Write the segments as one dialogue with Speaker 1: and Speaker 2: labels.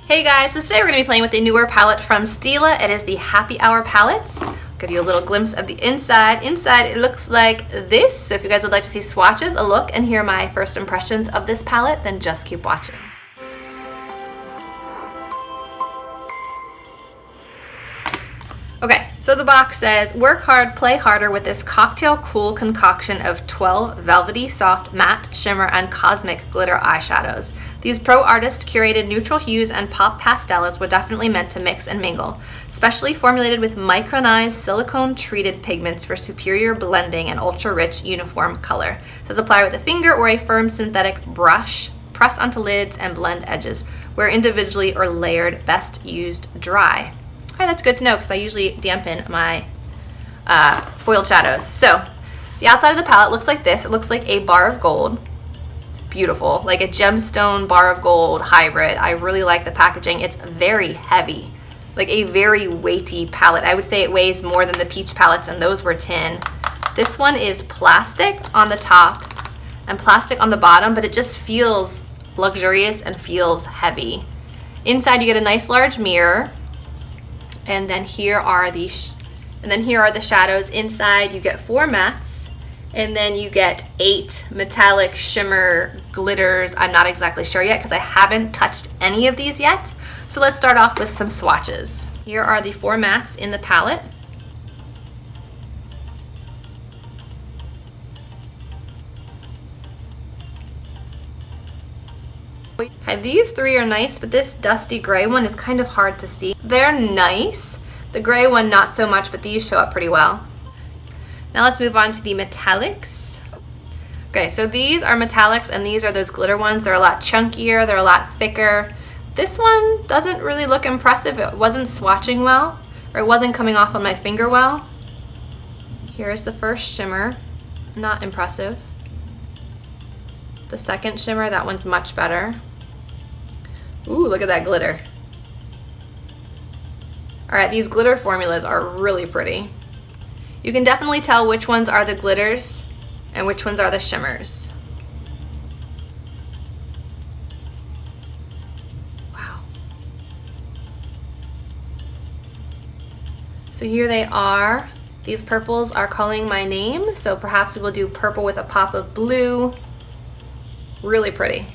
Speaker 1: Hey guys, so today we're going to be playing with a newer palette from Stila. It is the Happy Hour palette. I'll give you a little glimpse of the inside. Inside it looks like this, so if you guys would like to see swatches, a look, and hear my first impressions of this palette, then just keep watching. Okay, so the box says, work hard, play harder with this cocktail cool concoction of 12 velvety, soft, matte, shimmer, and cosmic glitter eyeshadows. These pro artist curated neutral hues and pop pastelos were definitely meant to mix and mingle, specially formulated with micronized silicone treated pigments for superior blending and ultra rich uniform color. It says apply with a finger or a firm synthetic brush, press onto lids and blend edges, where individually or layered, best used dry. Okay, that's good to know because I usually dampen my foiled shadows. So the outside of the palette looks like this. It looks like a bar of gold. Beautiful, like a gemstone bar of gold hybrid. I really like the packaging. It's very heavy, like a very weighty palette. I would say it weighs more than the peach palettes, and those were tin. This one is plastic on the top and plastic on the bottom, but it just feels luxurious and feels heavy. Inside you get a nice large mirror. And then here are the shadows. Inside you get 4 mattes, and then you get 8 metallic shimmer glitters. I'm not exactly sure yet because I haven't touched any of these yet. So let's start off with some swatches. Here are the 4 mattes in the palette. Okay, these 3 are nice, but this dusty gray one is kind of hard to see. They're nice. The gray one not so much, but these show up pretty well. Now let's move on to the metallics. Okay, so these are metallics and these are those glitter ones. They're a lot chunkier, they're a lot thicker. This one doesn't really look impressive. It wasn't swatching well, or it wasn't coming off on my finger well. Here's the first shimmer, not impressive. The second shimmer, that one's much better. Ooh, look at that glitter. All right, these glitter formulas are really pretty. You can definitely tell which ones are the glitters and which ones are the shimmers. Wow. So here they are. These purples are calling my name, so perhaps we will do purple with a pop of blue. Really pretty.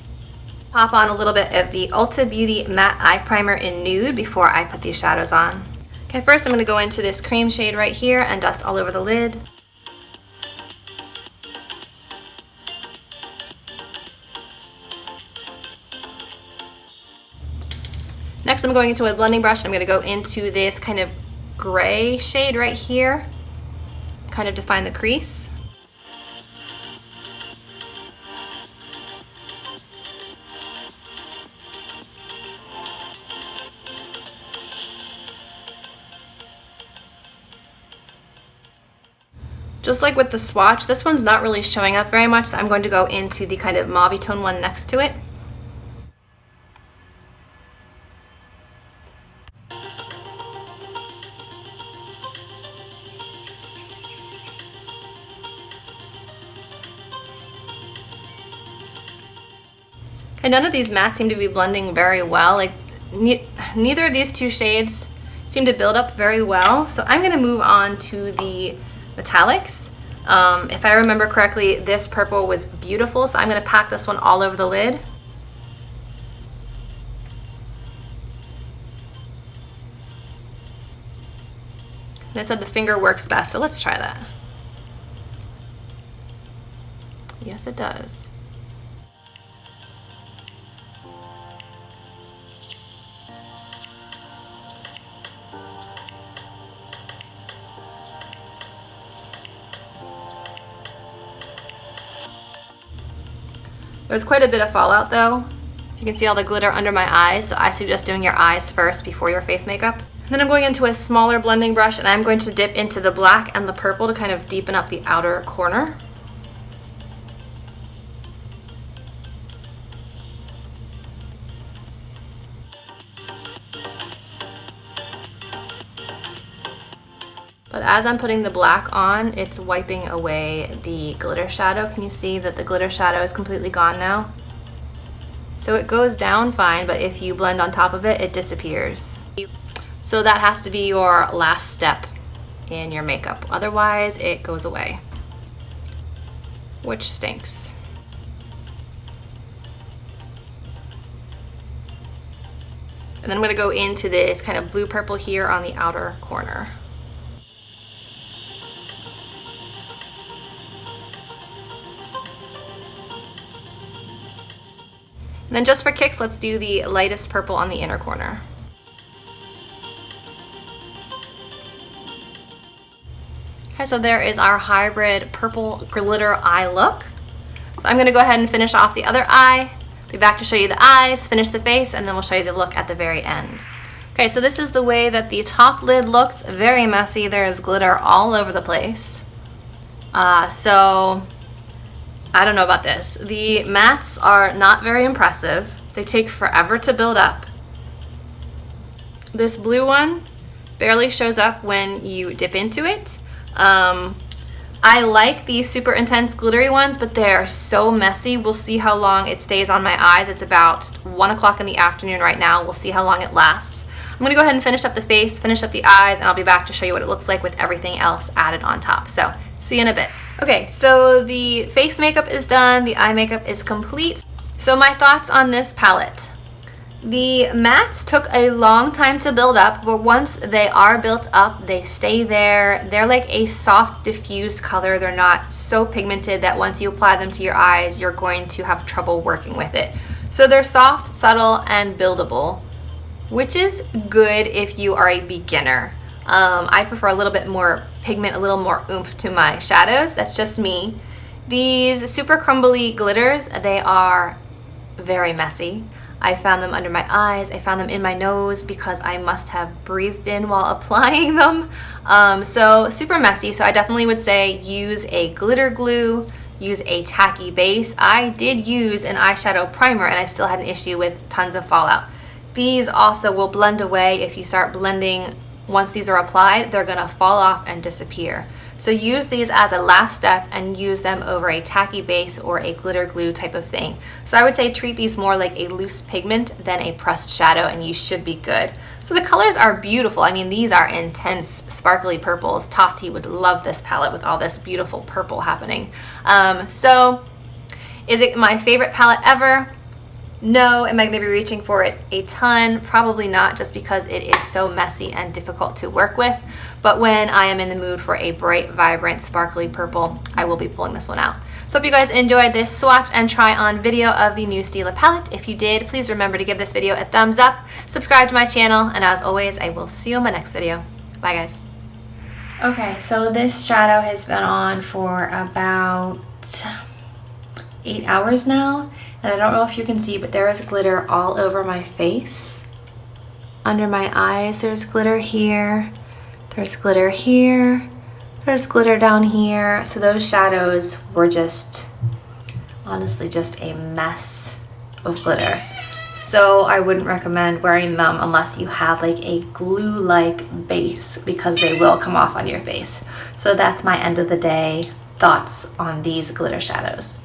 Speaker 1: Pop on a little bit of the Ulta Beauty Matte Eye Primer in Nude before I put these shadows on. Okay, first I'm going to go into this cream shade right here and dust all over the lid. Next I'm going into a blending brush. I'm going to go into this kind of gray shade right here, kind of define the crease. Just like with the swatch, this one's not really showing up very much, so I'm going to go into the kind of mauve tone one next to it. And none of these mattes seem to be blending very well. Like neither of these 2 shades seem to build up very well. So I'm going to move on to the metallics. If I remember correctly, this purple was beautiful, so I'm going to pack this one all over the lid. And it said the finger works best, so let's try that. Yes, it does. There's quite a bit of fallout though. You can see all the glitter under my eyes, so I suggest doing your eyes first before your face makeup. And then I'm going into a smaller blending brush and I'm going to dip into the black and the purple to kind of deepen up the outer corner. But as I'm putting the black on, it's wiping away the glitter shadow. Can you see that the glitter shadow is completely gone now? So it goes down fine, but if you blend on top of it, it disappears. So that has to be your last step in your makeup. Otherwise, it goes away, which stinks. And then I'm gonna go into this kind of blue purple here on the outer corner. And then just for kicks, let's do the lightest purple on the inner corner. Okay, so there is our hybrid purple glitter eye look. So I'm gonna go ahead and finish off the other eye, be back to show you the eyes, finish the face, and then we'll show you the look at the very end. Okay, so this is the way that the top lid looks. Very messy. There is glitter all over the place. So I don't know about this. The mattes are not very impressive. They take forever to build up. This blue one barely shows up when you dip into it. I like these super intense glittery ones, but they're so messy. We'll see how long it stays on my eyes. It's about 1 o'clock in the afternoon right now. We'll see how long it lasts. I'm gonna go ahead and finish up the face, finish up the eyes, and I'll be back to show you what it looks like with everything else added on top. So see you in a bit. Okay, so the face makeup is done, the eye makeup is complete. So my thoughts on this palette. The mattes took a long time to build up, but once they are built up, they stay there. They're like a soft, diffused color. They're not so pigmented that once you apply them to your eyes, you're going to have trouble working with it. So they're soft, subtle, and buildable, which is good if you are a beginner. I prefer a little bit more pigment, a little more oomph to my shadows. That's just me. These super crumbly glitters, they are very messy. I found them under my eyes. I found them in my nose because I must have breathed in while applying them. So super messy. So I definitely would say use a glitter glue, use a tacky base. I did use an eyeshadow primer and I still had an issue with tons of fallout. These also will blend away if you start blending. Once these are applied, they're gonna fall off and disappear. So use these as a last step and use them over a tacky base or a glitter glue type of thing. So I would say treat these more like a loose pigment than a pressed shadow and you should be good. So the colors are beautiful. I mean, these are intense, sparkly purples. Tati would love this palette with all this beautiful purple happening. So is it my favorite palette ever? No. Am I going to be reaching for it a ton? Probably not, just because it is so messy and difficult to work with. But when I am in the mood for a bright, vibrant, sparkly purple, I will be pulling this one out. So hope you guys enjoyed this swatch and try on video of the new Stila palette. If you did, please remember to give this video a thumbs up, subscribe to my channel, and as always, I will see you in my next video. Bye guys. Okay, so this shadow has been on for about 8 hours now. And I don't know if you can see, but there is glitter all over my face. Under my eyes, there's glitter here. There's glitter here. There's glitter down here. So those shadows were just, honestly, just a mess of glitter. So I wouldn't recommend wearing them unless you have like a glue-like base, because they will come off on your face. So that's my end of the day thoughts on these glitter shadows.